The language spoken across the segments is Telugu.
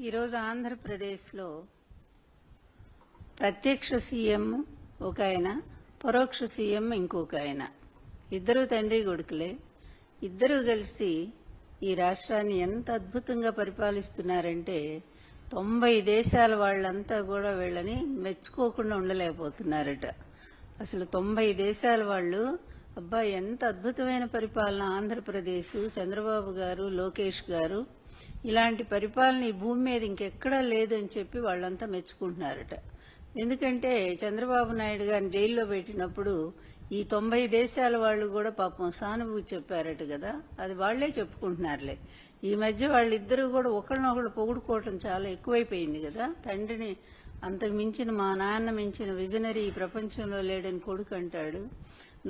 ఈరోజు ఆంధ్రప్రదేశ్లో ప్రత్యక్ష సీఎం ఒక ఆయన, పరోక్ష సీఎం ఇంకొక ఆయన, ఇద్దరు తండ్రి కొడుకులే. ఇద్దరు కలిసి ఈ రాష్ట్రాన్ని ఎంత అద్భుతంగా పరిపాలిస్తున్నారంటే 90 దేశాల వాళ్ళంతా కూడా వీళ్ళని మెచ్చుకోకుండా ఉండలేకపోతున్నారట. అసలు 90 దేశాల వాళ్ళు అబ్బా ఎంత అద్భుతమైన పరిపాలన ఆంధ్రప్రదేశ్, చంద్రబాబు గారు, లోకేష్ గారు, ఇలాంటి పరిపాలన ఈ భూమి మీద ఇంకెక్కడా లేదని చెప్పి వాళ్ళంతా మెచ్చుకుంటున్నారట. ఎందుకంటే చంద్రబాబు నాయుడు గారిని జైల్లో పెట్టినప్పుడు ఈ 90 దేశాల వాళ్ళు కూడా పాపం సానుభూతి చెప్పారట కదా, అది వాళ్లే చెప్పుకుంటున్నారులే. ఈ మధ్య వాళ్ళిద్దరూ కూడా ఒకరినొకరు పొగుడుకోవటం చాలా ఎక్కువైపోయింది కదా. తండ్రిని అంతకు మించిన, మా నాన్న మించిన విజనరీ ఈ ప్రపంచంలో లేడని కొడుకు అంటాడు.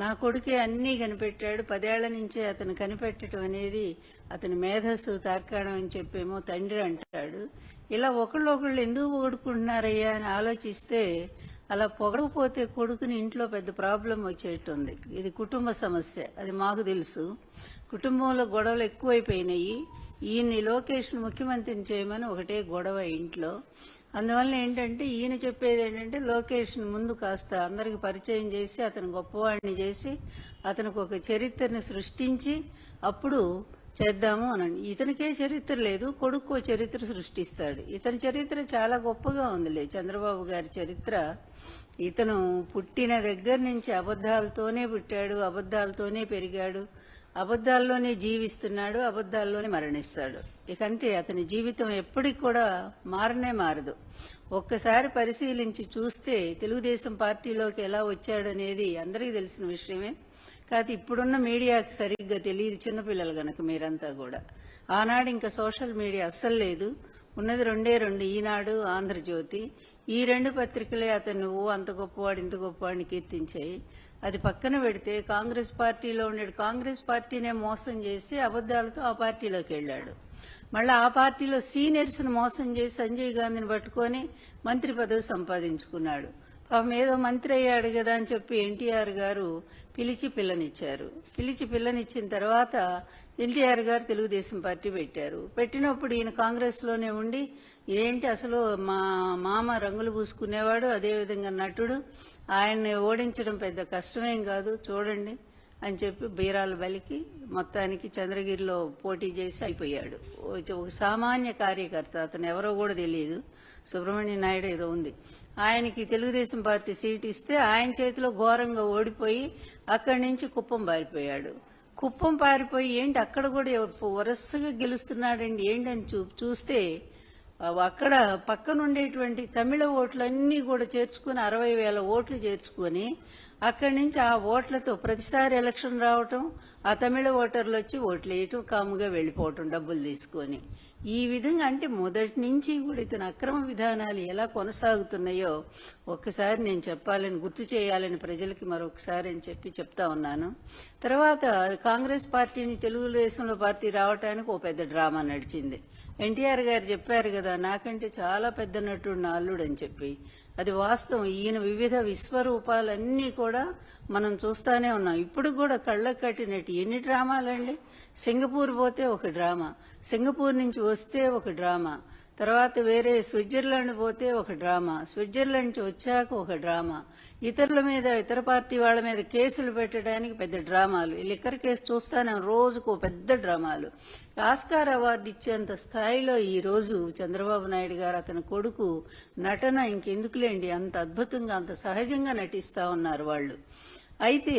నా కొడుకే అన్నీ కనిపెట్టాడు, 10 ఏళ్ల నుంచే అతను కనిపెట్టడం అనేది అతని మేధస్సు తార్కాణం అని చెప్పేమో తండ్రి అంటాడు. ఇలా ఒకళ్ళు ఎందుకు పొగుడుకుంటున్నారయ్యా అని ఆలోచిస్తే, అలా పొగడకపోతే కొడుకుని ఇంట్లో పెద్ద ప్రాబ్లం వచ్చేటుంది. ఇది కుటుంబ సమస్య, అది మాకు తెలుసు. కుటుంబంలో గొడవలు ఎక్కువైపోయినాయి. ఈయన్ని లోకేష్ను ముఖ్యమంత్రిని చేయమని ఒకటే గొడవ ఇంట్లో. అందువల్ల ఏంటంటే ఈయన చెప్పేది ఏంటంటే లోకేష్ని ముందు కాస్త అందరికి పరిచయం చేసి అతను గొప్పవాడిని చేసి అతనికి ఒక చరిత్రను సృష్టించి అప్పుడు చేద్దాము అనండి. ఇతనికే చరిత్ర లేదు, కొడుకు చరిత్ర సృష్టిస్తాడు. ఇతని చరిత్ర చాలా గొప్పగా ఉందిలే. చంద్రబాబు గారి చరిత్ర, ఇతను పుట్టిన దగ్గర నుంచి అబద్ధాలతోనే పుట్టాడు, అబద్ధాలతోనే పెరిగాడు, అబద్ధాల్లోనే జీవిస్తున్నాడు, అబద్ధాల్లోనే మరణిస్తాడు. ఇకంతే, అతని జీవితం ఎప్పటికి కూడా మారనే మారదు. ఒక్కసారి పరిశీలించి చూస్తే తెలుగుదేశం పార్టీలోకి ఎలా వచ్చాడనేది అందరికీ తెలిసిన విషయమే. కాదు ఇప్పుడున్న మీడియాకి సరిగ్గా తెలియదు, చిన్నపిల్లలు గనక మీరంతా కూడా. ఆనాడు ఇంకా సోషల్ మీడియా అస్సలు లేదు, ఉన్నది రెండే రెండు, ఈనాడు, ఆంధ్రజ్యోతి. ఈ 2 పత్రికలే అతను నువ్వు అంత గొప్పవాడు ఇంత గొప్పవాడిని కీర్తించాయి. అది పక్కన పెడితే కాంగ్రెస్ పార్టీలో ఉండేది, కాంగ్రెస్ పార్టీనే మోసం చేసి అబద్ధాలతో ఆ పార్టీలోకి వెళ్ళాడు. మళ్ళీ ఆ పార్టీలో సీనియర్స్ని మోసం చేసి సంజయ్ గాంధీని పట్టుకొని మంత్రి పదవి సంపాదించుకున్నాడు. పాపం ఏదో మంత్రి అయ్యాడు కదా అని చెప్పి ఎన్టీఆర్ గారు పిలిచి పిల్లనిచ్చారు. పిల్లనిచ్చిన తర్వాత ఎన్టీఆర్ గారు తెలుగుదేశం పార్టీ పెట్టారు. పెట్టినప్పుడు ఈయన కాంగ్రెస్లోనే ఉండి ఏంటి అసలు మా మామ రంగులు పూసుకునేవాడు, అదేవిధంగా నటుడు, ఆయన్ని ఓడించడం పెద్ద కష్టమేం కాదు చూడండి అని చెప్పి బీరాలు బలికి మొత్తానికి చంద్రగిరిలో పోటీ చేసి అయిపోయాడు. ఒక సామాన్య కార్యకర్త, అతను ఎవరో కూడా తెలియదు, సుబ్రహ్మణ్య నాయుడు ఏదో ఉంది. ఆయనకి తెలుగుదేశం పార్టీ సీట్ ఇస్తే ఆయన చేతిలో ఘోరంగా ఓడిపోయి అక్కడి నుంచి కుప్పం పారిపోయాడు. కుప్పం పారిపోయి ఏంటి అక్కడ కూడా వరుసగా గెలుస్తున్నాడండి ఏంటని చూస్తే అక్కడ పక్కనుండేటువంటి తమిళ ఓట్లన్నీ కూడా చేర్చుకుని 60,000 ఓట్లు చేర్చుకొని అక్కడి నుంచి ఆ ఓట్లతో ప్రతిసారి ఎలక్షన్ రావటం, ఆ తమిళ ఓటర్లు వచ్చి ఓట్లు వేయటం, కాముగా వెళ్ళిపోవటం డబ్బులు తీసుకొని. ఈ విధంగా అంటే మొదటి నుంచి కూడా ఇతని అక్రమ విధానాలు ఎలా కొనసాగుతున్నాయో ఒక్కసారి నేను చెప్పాలని, గుర్తు చేయాలని ప్రజలకి మరొకసారి అని చెప్పి చెప్తా ఉన్నాను. తర్వాత కాంగ్రెస్ పార్టీని తెలుగుదేశంలో పార్టీ రావటానికి ఓ పెద్ద డ్రామా నడిచింది. ఎన్టీఆర్ గారు చెప్పారు కదా, నాకంటే చాలా పెద్ద నటుడు నా అల్లుడు అని చెప్పి. అది వాస్తవం. ఈయన వివిధ విశ్వరూపాలన్నీ కూడా మనం చూస్తానే ఉన్నాం. ఇప్పుడు కూడా కళ్ళకు కట్టినట్టు ఎన్ని డ్రామాలండి. సింగపూర్ పోతే ఒక డ్రామా, సింగపూర్ నుంచి వస్తే ఒక డ్రామా, తర్వాత వేరే స్విట్జర్లాండ్ పోతే ఒక డ్రామా, స్విట్జర్లాండ్ నుంచి వచ్చాక ఒక డ్రామా, ఇతరుల మీద, ఇతర పార్టీ వాళ్ళ మీద కేసులు పెట్టడానికి పెద్ద డ్రామాలు. ఈ లిక్కర్ కేసు చూస్తానే రోజుకు పెద్ద డ్రామాలు. ఆస్కార్ అవార్డు ఇచ్చేంత స్థాయిలో ఈ రోజు చంద్రబాబు నాయుడు గారు, అతని కొడుకు నటన ఇంకెందుకులేండి, అంత అద్భుతంగా అంత సహజంగా నటిస్తా ఉన్నారు వాళ్ళు. అయితే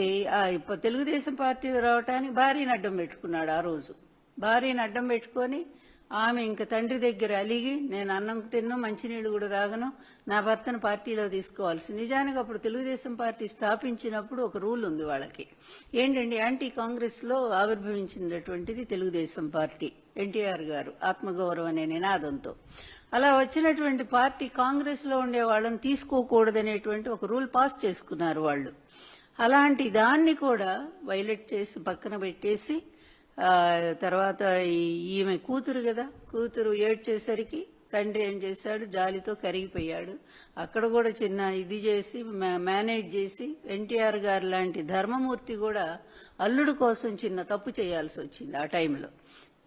తెలుగుదేశం పార్టీకి రావటానికి భార్యను అడ్డం పెట్టుకున్నాడు. ఆ రోజు భార్యను అడ్డం పెట్టుకొని ఆమె ఇంక తండ్రి దగ్గర అలిగి, నేను అన్నం తిన్ను, మంచినీళ్ళు కూడా తాగను, నా భర్తను పార్టీలో తీసుకోవాల్సి. నిజానికి అప్పుడు తెలుగుదేశం పార్టీ స్థాపించినప్పుడు ఒక రూల్ ఉంది వాళ్ళకి, ఏంటండి, యాంటీ కాంగ్రెస్ లో ఆవిర్భవించినటువంటిది తెలుగుదేశం పార్టీ. ఎన్టీఆర్ గారు ఆత్మగౌరవం అనే నినాదంతో అలా వచ్చినటువంటి పార్టీ కాంగ్రెస్ లో ఉండే వాళ్ళని తీసుకోకూడదనేటువంటి ఒక రూల్ పాస్ చేసుకున్నారు వాళ్ళు. అలాంటి దాన్ని కూడా వైలేట్ చేసి పక్కన పెట్టేసి తర్వాత ఈమె కూతురు కదా, కూతురు ఏడ్చేసరికి తండ్రి ఏం చేశాడు, జాలితో కరిగిపోయాడు. అక్కడ కూడా చిన్న ఇది చేసి మేనేజ్ చేసి ఎన్టీఆర్ గారు లాంటి ధర్మమూర్తి కూడా అల్లుడు కోసం చిన్న తప్పు చేయాల్సి వచ్చింది ఆ టైంలో.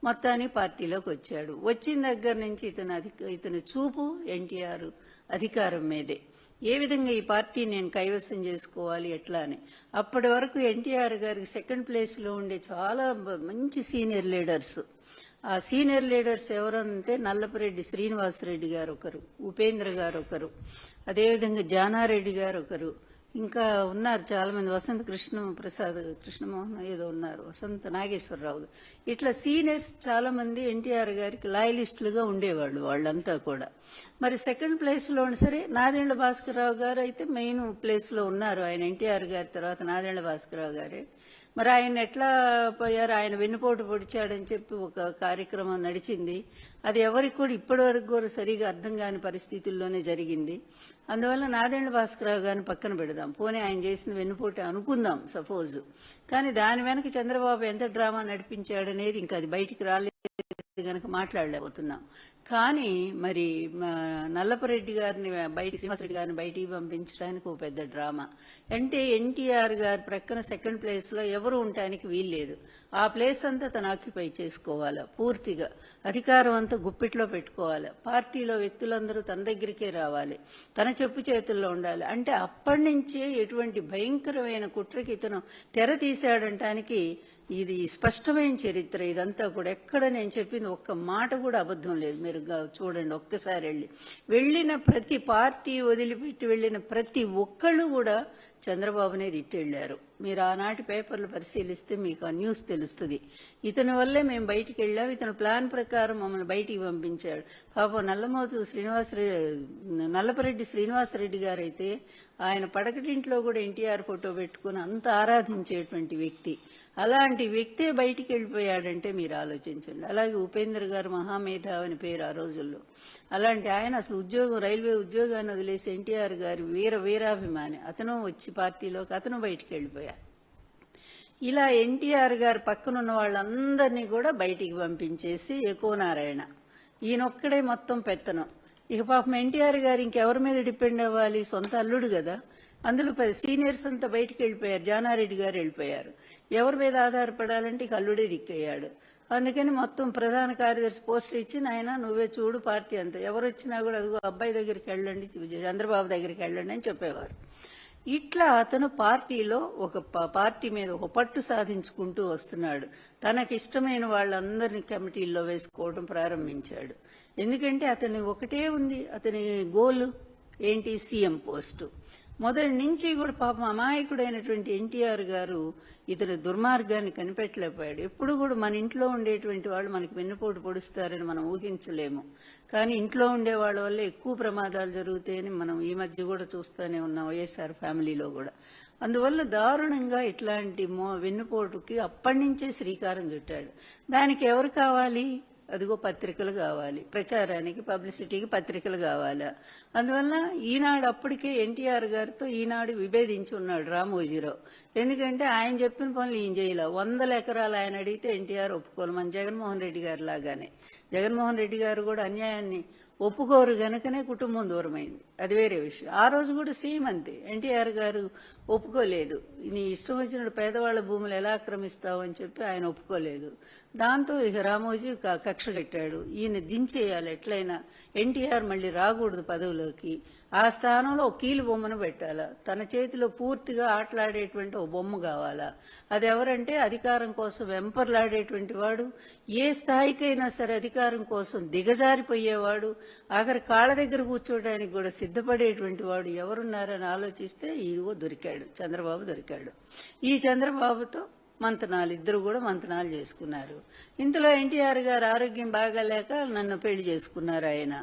మొత్తానికి పార్టీలోకి వచ్చాడు. వచ్చిన దగ్గర నుంచి ఇతని చూపు ఎన్టీఆర్ అధికారం మీదే. ఏ విధంగా ఈ పార్టీ నేను కైవసం చేసుకోవాలి ఎట్లా అని. అప్పటి వరకు ఎన్టీఆర్ గారికి సెకండ్ ప్లేస్లో ఉండే చాలా మంచి సీనియర్ లీడర్స్. ఆ సీనియర్ లీడర్స్ ఎవరంటే నల్లపరెడ్డి శ్రీనివాసరెడ్డి గారు ఒకరు, ఉపేంద్ర గారు ఒకరు, అదేవిధంగా జానారెడ్డి గారు ఒకరు, ఇంకా ఉన్నారు చాలా మంది, వసంత కృష్ణమోహన్ ఏదో ఉన్నారు, వసంత నాగేశ్వరరావు గారు. ఇట్లా సీనియర్స్ చాలా మంది ఎన్టీఆర్ గారికి లాయలిస్టులుగా ఉండేవాళ్ళు వాళ్ళంతా కూడా. మరి సెకండ్ ప్లేస్లో సరే నాదెండ్ల భాస్కరరావు గారు అయితే మెయిన్ ప్లేస్లో ఉన్నారు. ఆయన ఎన్టీఆర్ గారి తర్వాత నాదెండ్ల భాస్కరరావు గారే. మరి ఆయన ఎట్లా పోయారు, ఆయన వెన్నుపోటు పొడిచాడని చెప్పి ఒక కార్యక్రమం నడిచింది. అది ఎవరికి కూడా ఇప్పటి వరకు కూడా సరిగా అర్థం కాని పరిస్థితుల్లోనే జరిగింది. అందువల్ల నాదెండ్ల భాస్కరరావు గారిని పక్కన పెడదాం, పోనీ ఆయన చేసిన వెన్నుపోటు అనుకుందాం సపోజ్. కానీ దాని వెనక చంద్రబాబు ఎంత డ్రామా నడిపించాడనేది ఇంకా అది బయటికి రాలేదు కనుక మాట్లాడలేకపోతున్నాం. కానీ మరి నల్లపరెడ్డి గారిని శ్రీనివాసరెడ్డి గారిని బయటికి పంపించడానికి ఒక పెద్ద డ్రామా. అంటే ఎన్టీఆర్ గారి ప్రక్కన సెకండ్ ప్లేస్ లో ఎవరు ఉండటానికి వీల్లేదు. ఆ ప్లేస్ అంతా తను ఆక్యుపై చేసుకోవాలా, పూర్తిగా అధికారం అంతా గుప్పిట్లో పెట్టుకోవాలి. పార్టీలో వ్యక్తులందరూ తన దగ్గరికే రావాలి, తన చెప్పు చేతుల్లో ఉండాలి. అంటే అప్పటి నుంచే ఎటువంటి భయంకరమైన కుట్రకి ఇతను తెర తీశాడంటానికి ఇది స్పష్టమైన చరిత్ర. ఇదంతా కూడా ఎక్కడ నేను చెప్పింది ఒక్క మాట కూడా అబద్ధం లేదు. మీరు చూడండి ఒక్కసారి వెళ్ళిన ప్రతి పార్టీ వదిలిపెట్టి వెళ్ళిన ప్రతి ఒక్కళ్ళు కూడా చంద్రబాబునే తిట్టెళ్లారు. మీరు ఆనాటి పేపర్లు పరిశీలిస్తే మీకు ఆ న్యూస్ తెలుస్తుంది. ఇతని వల్లే మేము బయటికి వెళ్ళాం, ఇతని ప్లాన్ ప్రకారం మమ్మల్ని బయటికి పంపించాడు. పాపం నల్లపరెడ్డి శ్రీనివాసరెడ్డి గారు అయితే ఆయన పడకటింట్లో కూడా ఎన్టీఆర్ ఫోటో పెట్టుకుని అంత ఆరాధించేటువంటి వ్యక్తి. అలాంటి వ్యక్తే బయటికి వెళ్ళిపోయాడంటే మీరు ఆలోచించండి. అలాగే ఉపేంద్ర గారు మహామేధావి అని పేరు ఆ రోజుల్లో. అలాంటి ఆయన అసలు రైల్వే ఉద్యోగాన్ని వదిలేసి ఎన్టీఆర్ గారి వీరాభిమాని. అతను వచ్చి పార్టీలోకి అతను బయటికి వెళ్ళిపోయాడు. ఇలా ఎన్టీఆర్ గారి పక్కనున్న వాళ్ళందరినీ కూడా బయటికి పంపించేసి ఎక్కువ నారాయణ ఈయనొక్కడే మొత్తం పెత్తనం. ఇక పాపం ఎన్టీఆర్ గారు ఇంకెవరి మీద డిపెండ్ అవ్వాలి, సొంత అల్లుడు కదా. అందులో సీనియర్స్ అంతా బయటికి వెళ్ళిపోయారు, జానారెడ్డి గారు వెళ్ళిపోయారు. ఎవరి మీద ఆధారపడాలంటే ఇక అల్లుడే దిక్కయ్యాడు. అందుకని మొత్తం ప్రధాన కార్యదర్శి పోస్టులు ఇచ్చి నాయన నువ్వే చూడు పార్టీ అంతా, ఎవరు వచ్చినా కూడా అదిగో అబ్బాయి దగ్గరికి వెళ్ళండి, చంద్రబాబు దగ్గరికి వెళ్ళండి అని చెప్పేవారు. ఇట్లా అతను పార్టీలో పార్టీ మీద ఒక పట్టు సాధించుకుంటూ వస్తున్నాడు. తనకి ఇష్టమైన వాళ్ళందరినీ కమిటీల్లో వేసుకోవడం ప్రారంభించాడు. ఎందుకంటే అతని ఒకటే ఉంది, అతని గోల్ ఏంటి, సీఎం పోస్టు. మొదటి నుంచి కూడా పాపం అమాయకుడైనటువంటి ఎన్టీఆర్ గారు ఇతని దుర్మార్గాన్ని కనిపెట్టలేకపోయాడు. ఎప్పుడు కూడా మన ఇంట్లో ఉండేటువంటి వాళ్ళు మనకి వెన్నుపోటు పొడుస్తారని మనం ఊహించలేము. కానీ ఇంట్లో ఉండే వాళ్ళ వల్ల ఎక్కువ ప్రమాదాలు జరుగుతాయని మనం ఈ మధ్య కూడా చూస్తూనే ఉన్నాం, వైఎస్ఆర్ ఫ్యామిలీలో కూడా. అందువల్ల దారుణంగా ఇట్లాంటి వెన్నుపోటుకి అప్పటి నుంచే శ్రీకారం చుట్టాడు. దానికి ఎవరు కావాలి, అదిగో పత్రికలు కావాలి, ప్రచారానికి పబ్లిసిటీకి పత్రికలు కావాలా. అందువల్ల ఈనాడు అప్పటికే ఎన్టీఆర్ గారితో ఈనాడు విభేదించి ఉన్నాడు రామోజీరావు. ఎందుకంటే ఆయన చెప్పిన పనులు ఈయన చేయలే. 100 ఎకరాలు ఆయన అడిగితే ఎన్టీఆర్ ఒప్పుకోలు. మన జగన్మోహన్ రెడ్డి గారు లాగానే జగన్మోహన్ రెడ్డి గారు కూడా అన్యాయాన్ని ఒప్పుకోరు గనుకనే కుటుంబం దూరమైంది, అది వేరే విషయం. ఆ రోజు కూడా సేమ్ అంతే, ఎన్టీఆర్ గారు ఒప్పుకోలేదు. నీ ఇష్టం వచ్చినట్టు పేదవాళ్ల భూములు ఎలా ఆక్రమిస్తావు అని చెప్పి ఆయన ఒప్పుకోలేదు. దాంతో ఇక రామోజీ కక్ష కట్టాడు, ఈయన దించేయాలి ఎట్లయినా, ఎన్టీఆర్ మళ్ళీ రాకూడదు పదవిలోకి, ఆ స్థానంలో ఒక కీలు బొమ్మను పెట్టాలా, తన చేతిలో పూర్తిగా ఆటలాడేటువంటి ఒక బొమ్మ కావాలా. అది ఎవరంటే అధికారం కోసం వెంపర్లాడేటువంటి వాడు, ఏ స్థాయికైనా సరే అధికారం కోసం దిగజారిపోయేవాడు, ఆఖరి కాళ్ళ దగ్గర కూర్చోవడానికి కూడా సిద్ధపడేటువంటి వాడు ఎవరున్నారని ఆలోచిస్తే ఇదిగో దొరికాడు, చంద్రబాబు దొరికాడు. ఈ చంద్రబాబుతో మంతనాలు, ఇద్దరు కూడా మంతనాలు చేసుకున్నారు. ఇంతలో ఎన్టీఆర్ గారు ఆరోగ్యం బాగాలేక నన్ను పెళ్లి చేసుకున్నారు ఆయన.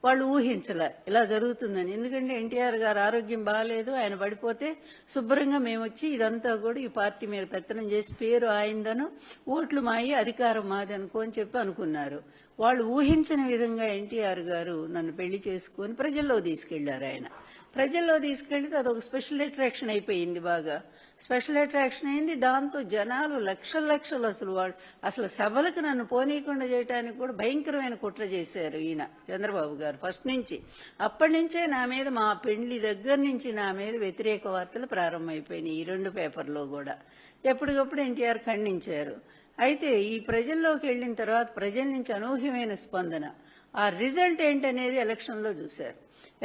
వాళ్ళు ఊహించలే ఇలా జరుగుతుందని. ఎందుకంటే ఎన్టీఆర్ గారు ఆరోగ్యం బాగాలేదు, ఆయన పడిపోతే శుభ్రంగా మేము వచ్చి ఇదంతా కూడా ఈ పార్టీ మీద పెత్తనం చేసి పేరు ఆయిందను, ఓట్లు మాయి అధికారం మాది అనుకోని చెప్పి అనుకున్నారు. వాళ్ళు ఊహించని విధంగా ఎన్టీఆర్ గారు నన్ను పెళ్లి చేసుకొని ప్రజల్లో తీసుకెళ్లారు. ఆయన ప్రజల్లో తీసుకెళ్తే అదొక స్పెషల్ అట్రాక్షన్ అయిపోయింది, బాగా స్పెషల్ అట్రాక్షన్ అయింది. దాంతో జనాలు లక్షలు అసలు సభలకు నన్ను పోనీయకుండా చేయడానికి కూడా భయంకరమైన కుట్ర చేశారు ఈయన చంద్రబాబు గారు ఫస్ట్ నుంచి. అప్పటి నుంచే నా మీద, మా పెళ్లి దగ్గర నుంచి నా మీద వ్యతిరేక వార్తలు ప్రారంభమైపోయినాయి. ఈ 2 పేపర్లో కూడా ఎప్పటికప్పుడు ఎన్టీఆర్ ఖండించారు. అయితే ఈ ప్రజల్లోకి వెళ్ళిన తర్వాత ప్రజల నుంచి అనూహ్యమైన స్పందన, ఆ రిజల్ట్ ఏంటనేది ఎలక్షన్లో చూశారు.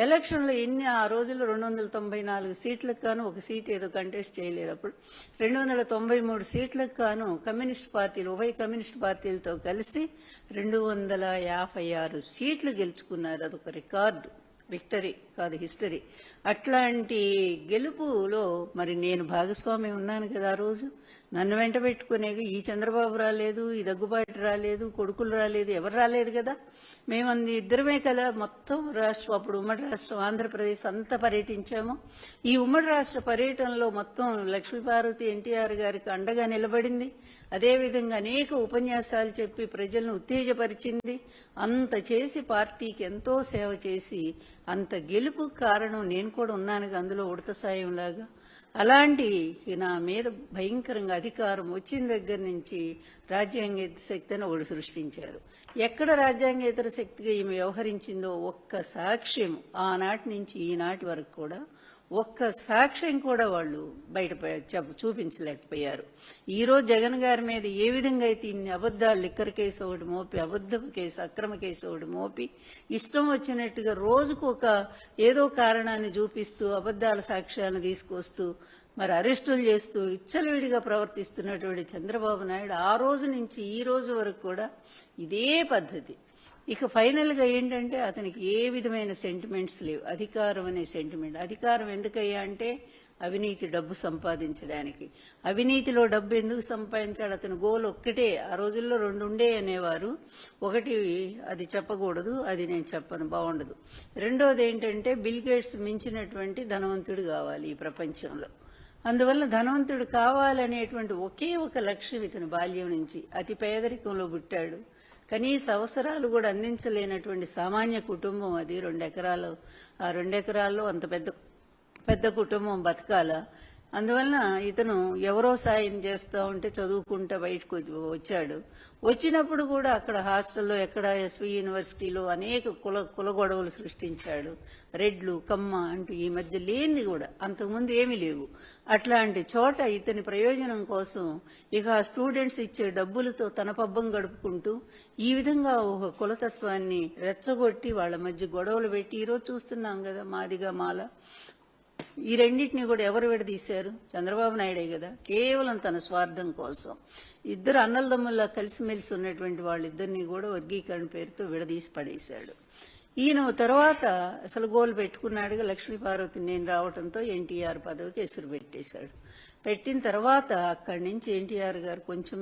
ఎలక్షన్లో ఆ రోజుల్లో 294 సీట్లకు గాను ఒక సీట్ ఏదో కంటెస్ట్ చేయలేదు. అప్పుడు 293 సీట్లకు గాను కమ్యూనిస్ట్ పార్టీలు, ఉభయ కమ్యూనిస్ట్ పార్టీలతో కలిసి 256 సీట్లు గెలుచుకున్నారు. అదొక రికార్డు, విక్టరీ కాదు, హిస్టరీ. అట్లాంటి గెలుపులో మరి నేను భాగస్వామి ఉన్నాను కదా. ఆ రోజు నన్ను వెంట పెట్టుకునే ఈ చంద్రబాబు రాలేదు, ఈ దగ్గుబాటి రాలేదు, కొడుకులు రాలేదు, ఎవరు రాలేదు కదా. మేమంది ఇద్దరమే కదా మొత్తం రాష్ట్రం, అప్పుడు ఉమ్మడి రాష్ట్రం ఆంధ్రప్రదేశ్ అంతా పర్యటించాము. ఈ ఉమ్మడి రాష్ట్ర పర్యటనలో మొత్తం లక్ష్మీపార్వతి ఎన్టీఆర్ గారికి అండగా నిలబడింది. అదేవిధంగా అనేక ఉపన్యాసాలు చెప్పి ప్రజలను ఉత్తేజపరిచింది. అంత చేసి పార్టీకి ఎంతో సేవ చేసి అంత గెలుపు కారణం నేను కూడా ఉన్నానుగా అందులో ఉడత సాయంలాగా. అలాంటి నా మీద భయంకరంగా అధికారం వచ్చిన దగ్గర నుంచి రాజ్యాంగేతర శక్తి అని ఒకటి సృష్టించారు. ఎక్కడ రాజ్యాంగేతర శక్తిగా ఈమె వ్యవహరించిందో ఒక్క సాక్ష్యం ఆనాటి నుంచి ఈనాటి వరకు కూడా ఒక్క సాక్ష్యం కూడా వాళ్ళు బయట చూపించలేకపోయారు. ఈరోజు జగన్ గారి మీద ఏ విధంగా అయితే ఇన్ని అబద్ధాలు, లిక్కర్ కేసు ఒకటి మోపి, అబద్ధపు కేసు, అక్రమ కేసు ఒకటి మోపి, ఇష్టం వచ్చినట్టుగా రోజుకు ఒక ఏదో కారణాన్ని చూపిస్తూ అబద్ధాల సాక్ష్యాలను తీసుకొస్తూ మరి అరెస్టులు చేస్తూ విచ్చలవిడిగా ప్రవర్తిస్తున్నటువంటి చంద్రబాబు నాయుడు ఆ రోజు నుంచి ఈ రోజు వరకు కూడా ఇదే పద్ధతి. ఇక ఫైనల్గా ఏంటంటే అతనికి ఏ విధమైన సెంటిమెంట్స్ లేవు. అధికారం అనే సెంటిమెంట్. అధికారం ఎందుకయ్యా అంటే అవినీతి, డబ్బు సంపాదించడానికి. అవినీతిలో డబ్బు ఎందుకు సంపాదించాడు? అతని గోల్ ఒక్కటే. ఆ రోజుల్లో 2 ఉండే అనేవారు. ఒకటి అది చెప్పకూడదు, అది నేను చెప్పను, బాగుండదు. రెండోది ఏంటంటే బిల్ గేట్స్ మించినటువంటి ధనవంతుడు కావాలి ఈ ప్రపంచంలో. అందువల్ల ధనవంతుడు కావాలనేటువంటి ఒకే ఒక లక్ష్యం ఇతని బాల్యం నుంచి. అతి పేదరికంలో పుట్టాడు. కనీస అవసరాలు కూడా అందించలేనటువంటి సామాన్య కుటుంబం అది. 2 ఎకరాలు, ఆ 2 ఎకరాల్లో అంత పెద్ద కుటుంబం బతకాల. అందువలన ఇతను ఎవరో సాయం చేస్తూ ఉంటే చదువుకుంటూ బయటకు వచ్చాడు. వచ్చినప్పుడు కూడా అక్కడ హాస్టల్లో, ఎక్కడ ఎస్వి యూనివర్సిటీలో అనేక కుల గొడవలు సృష్టించాడు. రెడ్లు, కమ్మ అంటూ ఈ మధ్య లేనిది కూడా అంతకుముందు ఏమీ లేవు. అట్లాంటి చోట ఇతని ప్రయోజనం కోసం ఇక ఆ స్టూడెంట్స్ ఇచ్చే డబ్బులతో తన పబ్బం గడుపుకుంటూ ఈ విధంగా ఒక కులతత్వాన్ని రెచ్చగొట్టి వాళ్ళ మధ్య గొడవలు పెట్టి ఈరోజు చూస్తున్నాం కదా మాదిగా మాల. ఈ రెండింటినీ కూడా ఎవరు విడదీశారు? చంద్రబాబు నాయుడే కదా. కేవలం తన స్వార్థం కోసం ఇద్దరు అన్నలదమ్ముల్లా కలిసిమెలిసి ఉన్నటువంటి వాళ్ళిద్దరినీ కూడా వర్గీకరణ పేరుతో విడదీసి పడేశాడు. ఈయన తర్వాత అసలు గోల్ పెట్టుకున్నాడుగా లక్ష్మీపార్వతిని నేను రావడంతో ఎన్టీఆర్ పదవికి ఎసురు పెట్టేశాడు. పెట్టిన తర్వాత అక్కడి నుంచి ఎన్టీఆర్ గారు కొంచెం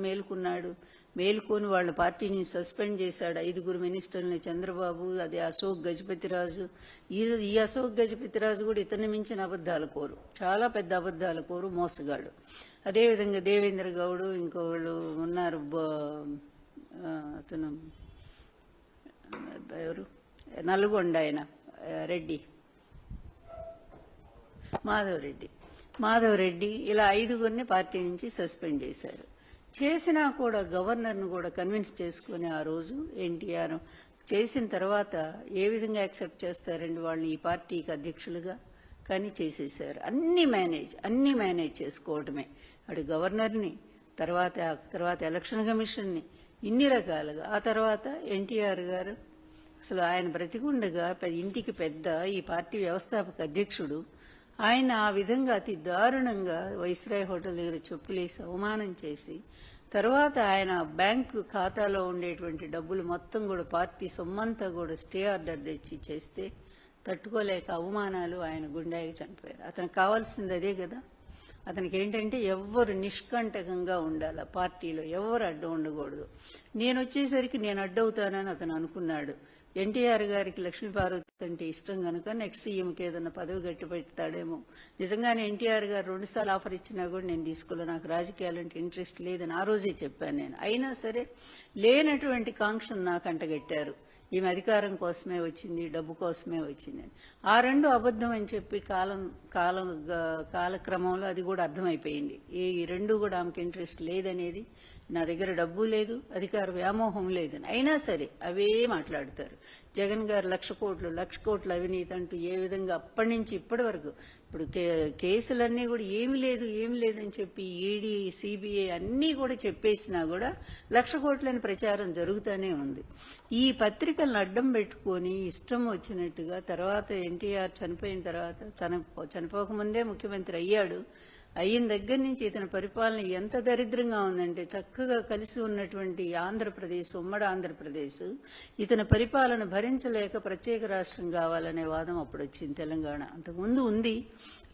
మేలుకొని వాళ్ళ పార్టీని సస్పెండ్ చేశాడు. 5 మినిస్టర్లని చంద్రబాబు, అది అశోక్ గజపతిరాజు. ఈ అశోక్ గజపతిరాజు కూడా ఇతన్ని మించిన అబద్ధాల కోరు, చాలా పెద్ద అబద్ధాల కోరు, మోసగాడు. అదేవిధంగా దేవేంద్ర గౌడ్, ఇంకోళ్ళు ఉన్నారు, అతను ఎవరు, నల్గొండ ఆయన రెడ్డి, మాధవరెడ్డి, ఇలా 5 పార్టీ నుంచి సస్పెండ్ చేశారు. చేసినా కూడా గవర్నర్ను కూడా కన్విన్స్ చేసుకుని ఆ రోజు ఎన్టీఆర్ చేసిన తర్వాత ఏ విధంగా యాక్సెప్ట్ చేస్తారండి వాళ్ళని ఈ పార్టీకి అధ్యక్షులుగా? కానీ చేసేసారు. అన్ని మేనేజ్ చేసుకోవడమే. అటు గవర్నర్ని, తర్వాత ఎలక్షన్ కమిషన్ని, ఇన్ని రకాలుగా. ఆ తర్వాత ఎన్టీఆర్ గారు అసలు ఆయన బ్రతికుండగా ఇంటికి పెద్ద, ఈ పార్టీ వ్యవస్థాపక అధ్యక్షుడు, ఆయన ఆ విధంగా అతి దారుణంగా వైస్రాయ్ హోటల్ దగ్గర చెప్పులేసి అవమానం చేసి, తర్వాత ఆయన బ్యాంకు ఖాతాలో ఉండేటువంటి డబ్బులు మొత్తం కూడా పార్టీ సొమ్మంతా కూడా స్టే ఆర్డర్ తెచ్చి చేస్తే తట్టుకోలేక అవమానాలు ఆయన గుండెకి చనిపోయారు. అతనికి కావాల్సింది అదే కదా. అతనికి ఏంటంటే ఎవ్వరు నిష్కంటకంగా ఉండాలి, పార్టీలో ఎవరు అడ్డం ఉండకూడదు. నేను వచ్చేసరికి నేను అడ్డవుతానని అతను అనుకున్నాడు. ఎన్టీఆర్ గారికి లక్ష్మీపార్వతి అంటే ఇష్టం కనుక నెక్స్ట్ ఈమెకి ఏదన్నా పదవి గట్టి పెడతాడేమో. నిజంగానే ఎన్టీఆర్ గారు 2 సార్లు ఆఫర్ ఇచ్చినా కూడా నేను తీసుకోలే, నాకు రాజకీయాలంటే ఇంట్రెస్ట్ లేదని ఆ రోజే చెప్పాను నేను. అయినా సరే లేనటువంటి కాంక్షను నాకు అంటగట్టారు. ఈమె అధికారం కోసమే వచ్చింది, డబ్బు కోసమే వచ్చిందని. ఆ 2 అబద్ధం అని చెప్పి కాలక్రమంలో అది కూడా అర్థమైపోయింది. ఈ 2 కూడా ఆమెకి ఇంట్రెస్ట్ లేదనేది, నా దగ్గర డబ్బు లేదు, అధికార వ్యామోహం లేదని. అయినా సరే అవే మాట్లాడతారు. జగన్ గారు 1,00,00,000 కోట్ల అవినీతి అంటూ ఏ విధంగా అప్పటి నుంచి ఇప్పటి వరకు ఇప్పుడు కేసులన్నీ కూడా ఏమి లేదని చెప్పి ఈడీ సిబిఐ అన్నీ కూడా చెప్పేసినా కూడా 1,00,000 కోట్లని ప్రచారం జరుగుతూనే ఉంది. ఈ పత్రికలను అడ్డం పెట్టుకొని ఇష్టం వచ్చినట్టుగా తర్వాత ఎన్టీఆర్ చనిపోయిన తర్వాత చనిపోకముందే ముఖ్యమంత్రి అయ్యాడు. అయిన దగ్గర నుంచి ఇతని పరిపాలన ఎంత దరిద్రంగా ఉందంటే చక్కగా కలిసి ఉన్నటువంటి ఆంధ్రప్రదేశ్, ఉమ్మడి ఆంధ్రప్రదేశ్ ఇతని పరిపాలన భరించలేక ప్రత్యేక రాష్ట్రం కావాలనే వాదం అప్పుడు వచ్చింది తెలంగాణ. అంతకుముందు ఉంది,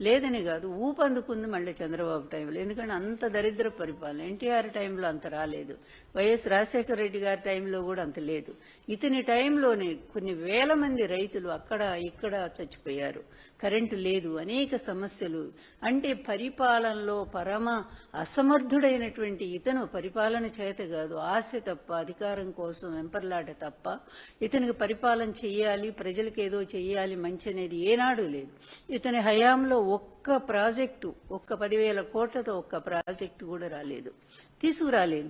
లేదని కాదు, ఊపందుకుంది మళ్ళీ చంద్రబాబు టైంలో. ఎందుకంటే అంత దరిద్ర పరిపాలన. ఎన్టీఆర్ టైంలో అంత రాలేదు, వైఎస్ రాజశేఖర రెడ్డి గారి టైంలో కూడా అంత లేదు. ఇతని టైంలోనే కొన్ని వేల మంది రైతులు అక్కడ ఇక్కడ చచ్చిపోయారు, కరెంటు లేదు, అనేక సమస్యలు. అంటే పరిపాలనలో పరమ అసమర్థుడైనటువంటి ఇతను పరిపాలన చేత కాదు, ఆశ తప్ప, అధికారం కోసం వెంపర్లాట తప్ప ఇతనికి పరిపాలన చెయ్యాలి, ప్రజలకు ఏదో చెయ్యాలి మంచి అనేది ఏనాడు లేదు. ఇతని హయాంలో ఒక్క ప్రాజెక్టు, ఒక్క 10,000 కోట్లతో ఒక్క ప్రాజెక్టు కూడా రాలేదు, తీసుకురాలేదు.